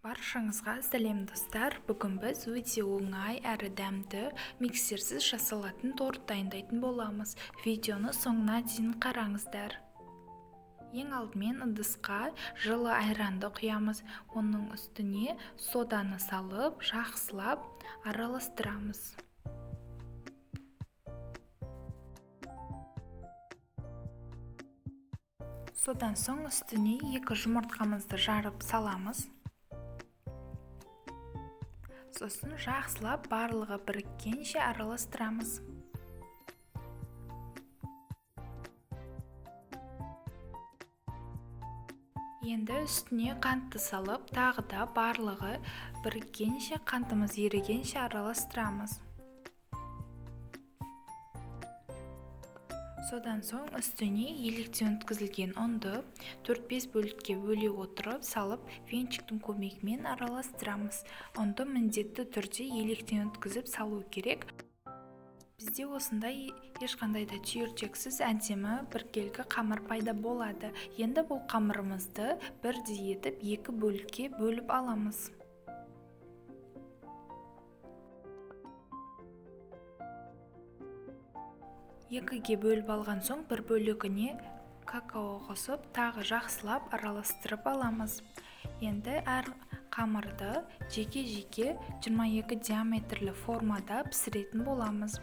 Баршаңызға сәлем достар. Бүгін біз өте оңай әрі дәмді миксерсіз жасалатын торт дайындайтын боламыз. Видеоны соңына дейін қараңыздар. Ең алдымен ыдысқа жылы айранды құямыз. Оның үстіне соданы салып, жақсылап араластырамыз. Содан соң үстіне 2 жұмыртқамызды жарып саламыз. Сосын жақсылап барлығы біріккенше араластырамыз. Енді үстіне қантты салып, тағы да барлығы біріккенше, қантымыз ерігенше араластырамыз. Содан соң үстіне електен өткізілген ұнды 4-5 бөлікке бөле отырып салып, венчиктің көмегімен араластырамыз. Ұнды міндетті түрде електен өткізіп салу керек. Бізде осындай ешқандай да түйіршексіз әдемі біркелкі қамыр пайда болады. Енді бұл қамырымызды бірдей етіп 2 бөлікке бөліп аламыз. Екіге бөліп алған соң бір бөлігіне какао қосып, тағы жақсылап араластырып аламыз. Енді әр қамырды жеке-жеке 22 диаметрлі формада пісіретін боламыз.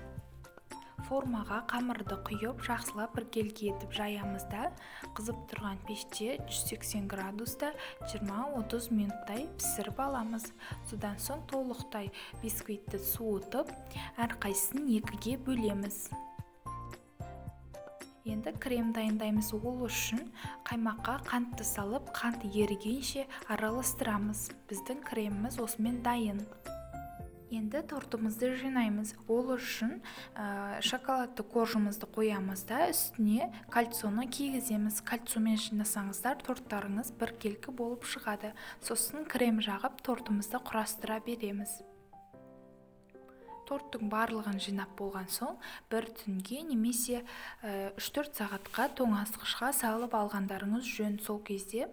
Формаға қамырды құйып, жақсылап біркелкі етіп жаямыз да, қызып тұрған пеште 180 градуста 20-30 минуттай пісіріп аламыз. Содан соң толықтай бисквитті суытып, әрқайсысын 2-ге бөлеміз. Енді крем дайындаймыз. Ол үшін қаймаққа қантты салып, қант ерігенше араластырамыз. Біздің креміміз осымен дайын. Енді тортымызды жинаймыз. Ол үшін шоколадты коржымызды қоямыз да, үстіне кальцоны кигіземіз. Кальцомен жинасаңыздар, торттарыңыз біркелкі болып шығады. Сосын крем жағып, тортымызды құрастыра береміз. Торттың барлығын жинап болған соң, бір түнге немесе 3-4 сағатқа тоңазытқышқа салып алғандарыңыз жөн. Сол кезде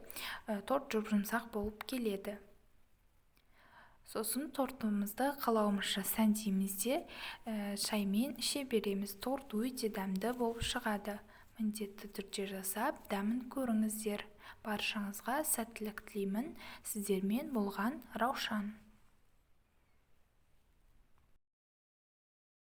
торт жұп-жұмсақ болып келеді. Сосын тортымызды қалауымызша сәндейміз де, шаймен іше береміз. Торт өте дәмді болып шығады. Міндетті түрде жасап, дәмін көріңіздер. Баршаңызға сәттілік тілеймін. Сіздермен болған Раушан.